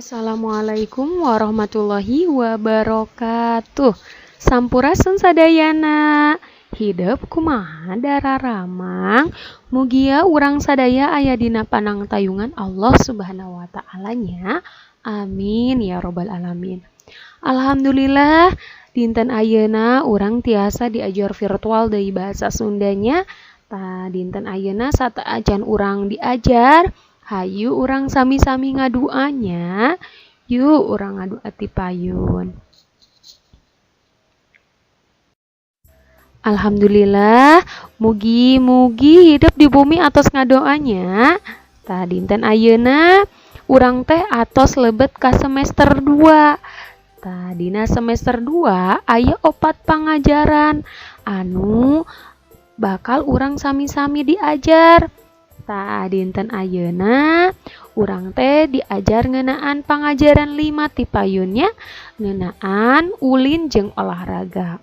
Assalamualaikum warahmatullahi wabarakatuh. Sampurasun sadayana. Hidup kumaha dararamang. Mugia urang sadaya aya dina panangtayungan Allah Subhanahu wa ta'ala-nya. Amin ya robbal alamin. Alhamdulillah dinten ayeuna urang tiasa diajar virtual deui bahasa Sundanya. Dinten ayeuna sataacan urang diajar. Hayu urang sami-sami ngaduanya. Yuk urang ngadu ati payun. Alhamdulillah, mugi-mugi hidup di bumi atos ngadoanya. Dinten ayeuna urang teh atos lebet ka semester 2. Dina semester 2 aya 4 pangajaran anu bakal urang sami-sami diajar. Dinten ayeuna urang teh diajar ngeunaan pangajaran 5 ti payunnya, ngeunaan ulin jeung olahraga.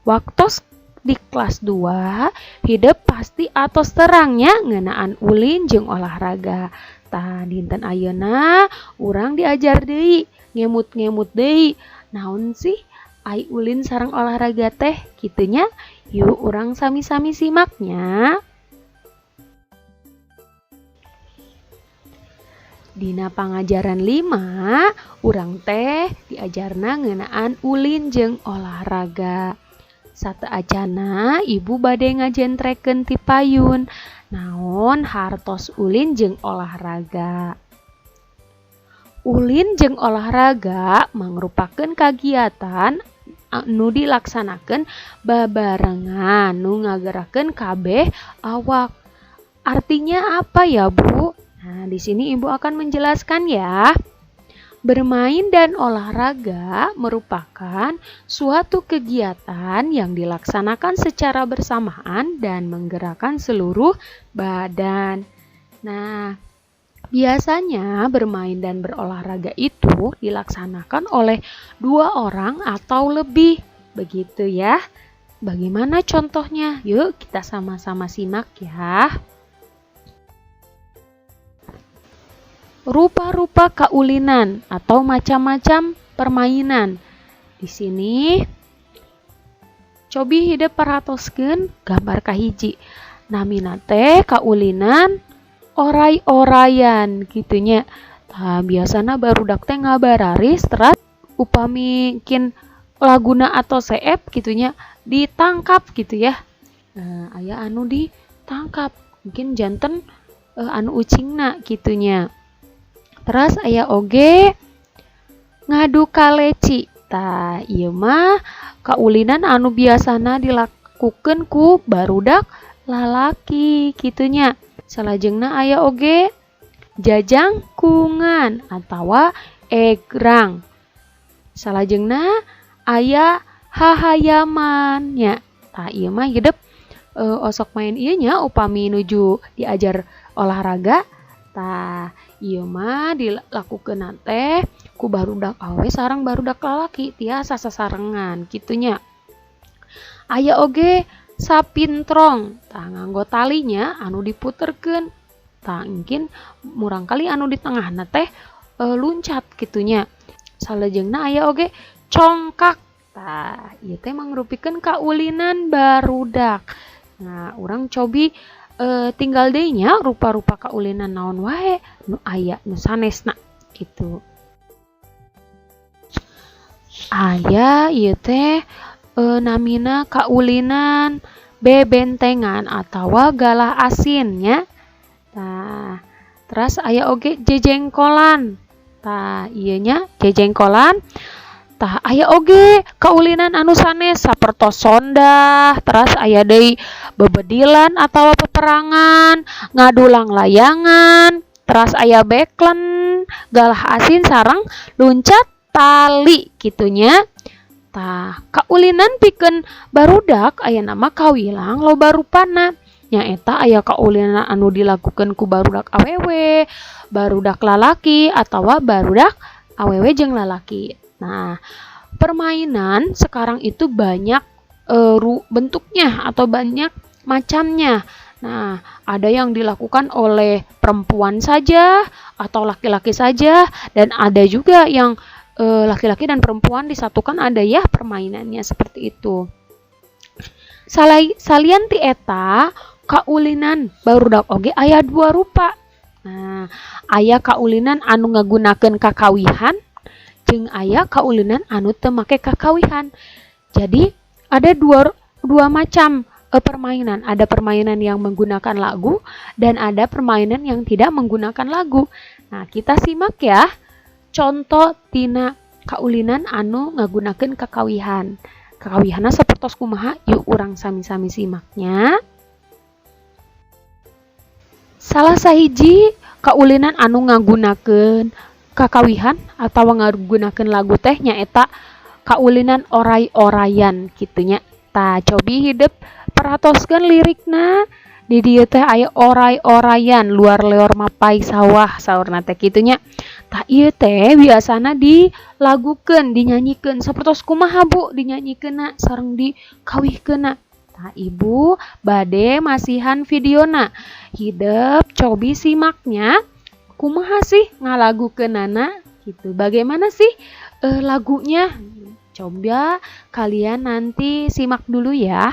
Waktos di kelas 2 hidup pasti atos terangnya ngeunaan ulin jeung olahraga. Dinten ayeuna urang diajar deui ngemut-ngemut deui. Naon sih ai ulin sareng olahraga teh kitunya? Yuk urang sami-sami simaknya. Dina pangajaran 5, urang teh diajarna ngeunaan ulin jeung olahraga. Sateacana ibu bade ngajentrekeun ti payun naon hartos ulin jeung olahraga. Ulin jeung olahraga mangrupakeun kagiatan anu dilaksanakeun babarengan nu ngagerakeun kabeh awak. Artinya apa ya, Bu? Di sini Ibu akan menjelaskan ya. Bermain dan olahraga merupakan suatu kegiatan yang dilaksanakan secara bersamaan dan menggerakkan seluruh badan. Biasanya bermain dan berolahraga itu dilaksanakan oleh 2 orang atau lebih. Begitu ya. Bagaimana contohnya? Yuk kita sama-sama simak ya. Rupa-rupa kaulinan atau macam-macam permainan. Di sini cobi hidup paratoskeun gambar kahiji. Namina teh kaulinan oray-orayan gitunya. Biasana barudak teh ngabararis teras upamikin laguna atau seep gitunya ditangkap gitu ya. Aya anu ditangkap, mungkin janten anu ucingna gitunya. Terus aya oge ngadu kaleci. Ieu mah kaulinan anu biasana dilakukeun ku barudak lalaki gitunya. Salajengna aya oge jajangkungan atawa egrang. Salajengna aya hahayaman nya. Ieu mah hidup osok main ieu nya upami nuju diajar olahraga. Ieu mah dilakukeun teh ku barudak awe sareng barudak lalaki tiasa sasarengan gitunya. Aya oge sapintrong. Nganggo talinya anu diputerkeun. Mungkin murangkali anu di tengahna teh luncat gitunya. Salajengna aya oge congkak. Ieu teh mangrupikeun kaulinan barudak. Urang cobi tinggal deui nya rupa-rupa kaulinan naon wae nu aya nu sanesna gitu. Aya ieu teh namina kaulinan bebentengan atawa galah asin nya. Terus aya oge jejengkolan. Ieu nya jejengkolan. Aya oge kaulinan anu sanes sapertos sondah, terus aya deui bebedilan atawa peperangan, ngadulang layangan, terus aya beklen, galah asin sareng luncat tali gitunya. Kaulinan pikeun barudak aya nama kawilang loba rupana. Nyaeta aya kaulinan anu dilakukeun ku barudak awewe, barudak lalaki atawa barudak awewe jeung lalaki. Permainan sekarang itu banyak bentuknya atau banyak macamnya. Nah, ada yang dilakukan oleh perempuan saja atau laki-laki saja, dan ada juga yang laki-laki dan perempuan disatukan, ada ya permainannya seperti itu. Salian ti eta kaulinan barudak oge aya dua rupa. Nah, aya kaulinan anu ngagunakeun kakawihan jeung aya kaulinan anu teu make kakawihan. Jadi ada dua macam permainan. Ada permainan yang menggunakan lagu dan ada permainan yang tidak menggunakan lagu. Nah, kita simak ya contoh tina kaulinan anu ngagunakeun kakawihan. Kakawihana sapertos kumaha? Yuk urang sami-sami simaknya. Salah sahiji kaulinan anu ngagunakeun kakawihan atau ngagunakeun lagu teh nyaeta kaulinan oray-orayan kitunya. Tah cobi hidup peratoskeun lirikna. Di dieu teh aya oray-orayan luar leor mapai sawah saurna teh kitunya. Tah ieu teh biasana dilagukeun, dinyanyikeun sapertos kumaha Bu dinyanyikeunna sareng dikawihkeunna. Tah Ibu bade masihan videona. Hidup cobi simaknya kumaha sih ngalagukeunana gitu. Bagaimana sih lagunya? Coba kalian nanti simak dulu ya.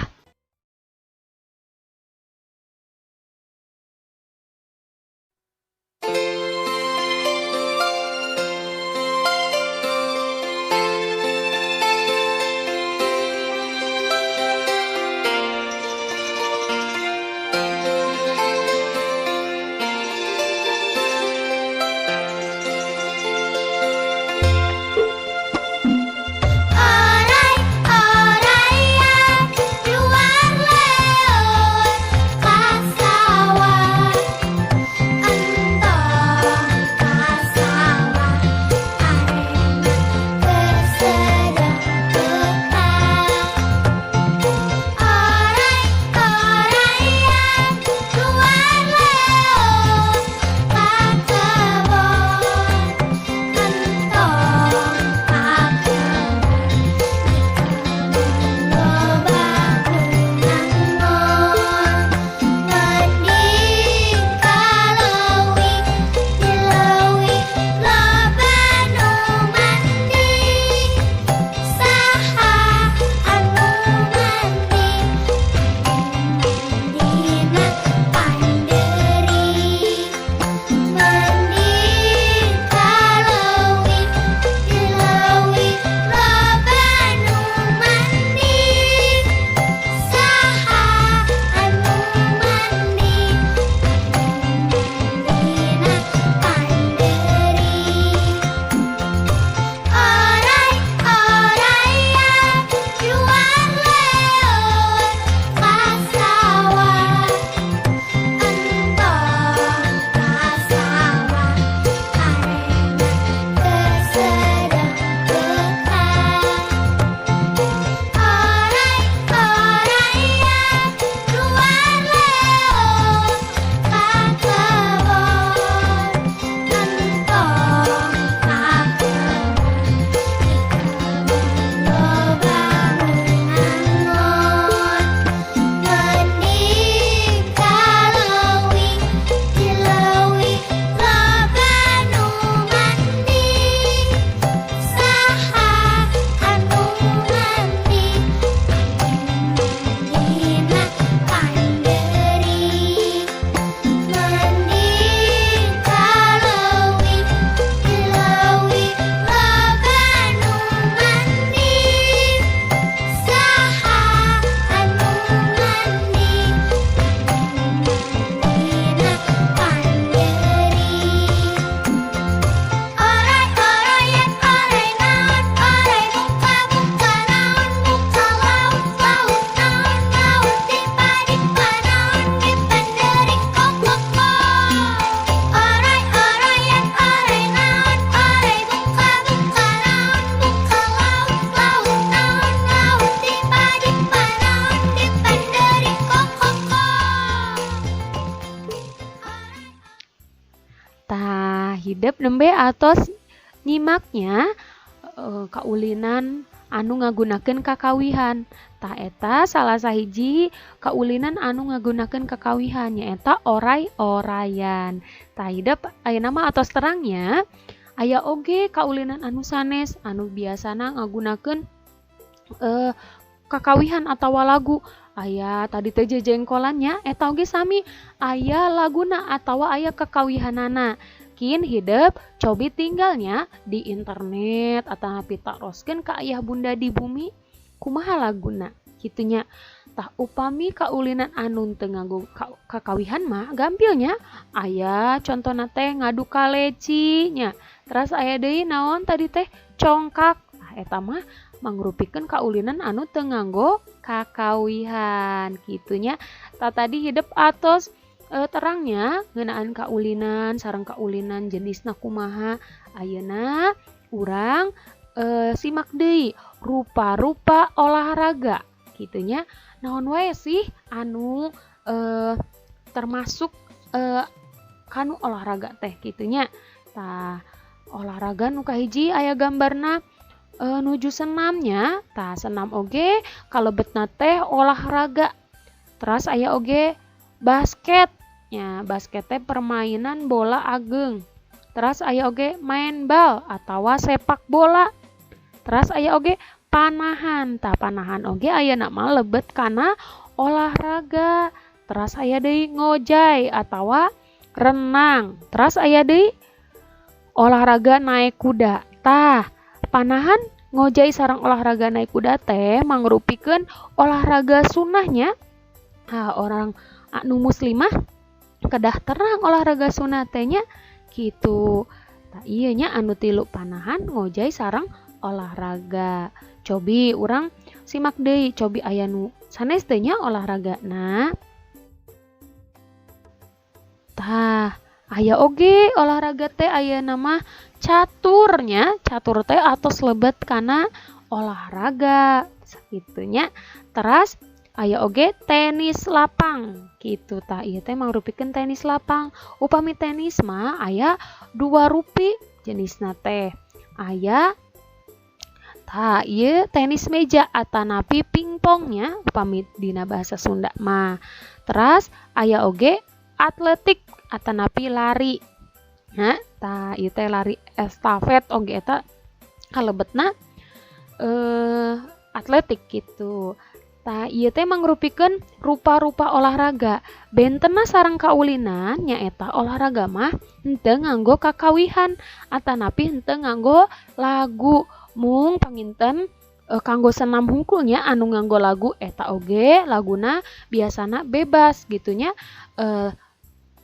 Hidup nembe atos nyimaknya kaulinan anu ngagunakeun kakawihan. Tah eta salah sahiji kaulinan anu ngagunakeun kakawihan nyaeta oray-orayan. Tah hideep ayeuna mah atos terangnya aya oge kaulinan anu sanes anu biasana ngagunakeun kakawihan atawa lagu. Aya tadi teh jejengkolannya eta oge sami aya laguna atawa aya kakawihanana. Kin hideep cobi tinggalnya di internet atawa pitaroskeun ka ayah bunda di bumi kumaha laguna kitunya. Tah upami kaulinan anu teu nganggo kakawihan mah gampilnya aya contona teh ngadu kaleci nya. Terus aya deui naon tadi teh congkak. Eta mah mangrupikeun kaulinan anu teu nganggo kakawihan kitunya. Tah tadi hideep atos terangnya ngeunaan kaulinan sareng kaulinan jenisna kumaha. Ayeuna urang simak deui rupa-rupa olahraga gitunya. Naon wae sih anu termasuk kanu olahraga teh gitunya. Tah olahraga nu kahiji aya gambarna nuju senamnya. Tah senam oge kalebetna teh olahraga. Terus aya oge basket nya, basket teh permainan bola ageng. Terus aya oge main bal atawa sepak bola. Terus aya oge panahan. Tah panahan oge ayeuna mah lebet kana olahraga. Terus aya deui ngojay atawa renang. Terus aya deui olahraga naik kuda. Tah panahan ngojay sareng olahraga naik kuda teh mangrupikeun olahraga sunnahnya. Orang anu muslimah kedah terang olahraga sunat teh nya kitu. Tah ieu nya anu tilu panahan ngojay sareng olahraga. Cobi urang simak deui cobi aya nu sanes teh nya olahragana. Tah aya oge olahraga teh ayeuna mah caturnya. Catur teh atos lebet kana olahraga sakitunya. Terus aya oge tenis lapang gitu. Tah ieu teh mangrupikeun tenis lapang. Upami tenis mah aya dua rupi jenisna teh. Aya tah ieu tenis meja atanapi pingpongnya upami dina bahasa Sunda mah. Terus aya oge atletik atanapi lari. Tah ieu teh lari estafet oge eta kalebetna atletik gitu. Tah ieu teh mangrupikeun rupa-rupa olahraga. Bentenna sareng kaulinan nyaeta olahraga mah henteu nganggo kakawihan atanapi henteu nganggo lagu. Mung panginten kanggo senam hungkulnya anu nganggo lagu eta oge laguna biasana bebas gitunya.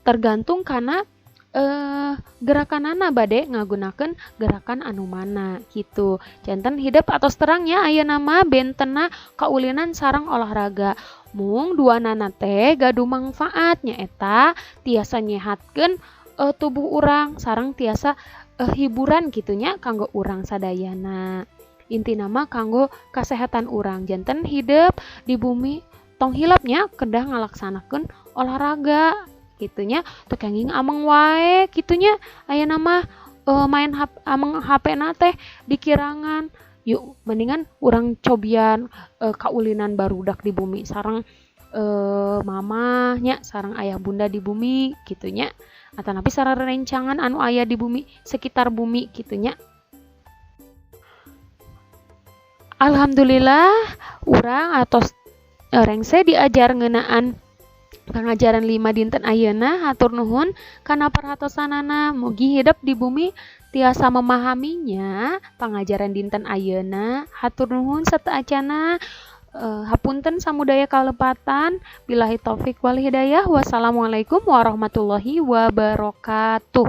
Tergantung kana gerakanana bade ngagunakeun gerakan anu mana gitu. Janten hideep atos terangnya ayeuna mah bentenna kaulinan sareng olahraga. Mung duanana teh gaduh manfaat nyaeta tiasa nyehatkeun tubuh urang sareng tiasa hiburan gitunya kanggo urang sadayana. Intina mah kanggo kasehatan urang. Janten hideep di bumi tong hilapnya kedah ngalaksanakeun olahraga gitunya. Teu kenging ameng wae gitunya ayeuna mah main ameng HP-na teh dikirangan. Yuk mendingan urang cobian kaulinan barudak di bumi sareng mamahnya sareng ayah bunda di bumi gitunya. Atanapi sareng rencangan anu aya di bumi sekitar bumi gitunya. Alhamdulillah urang atos rengse diajar ngeunaan pangajaran 5 dinten ayeuna. Hatur nuhun kana paratosanana. Mugi hidup di bumi tiasa memahaminya pangajaran dinten ayeuna. Hatur nuhun sateacana. Hapunten samudaya kalepatan. Billahi taufik wal hidayah. Wassalamualaikum warahmatullahi wabarakatuh.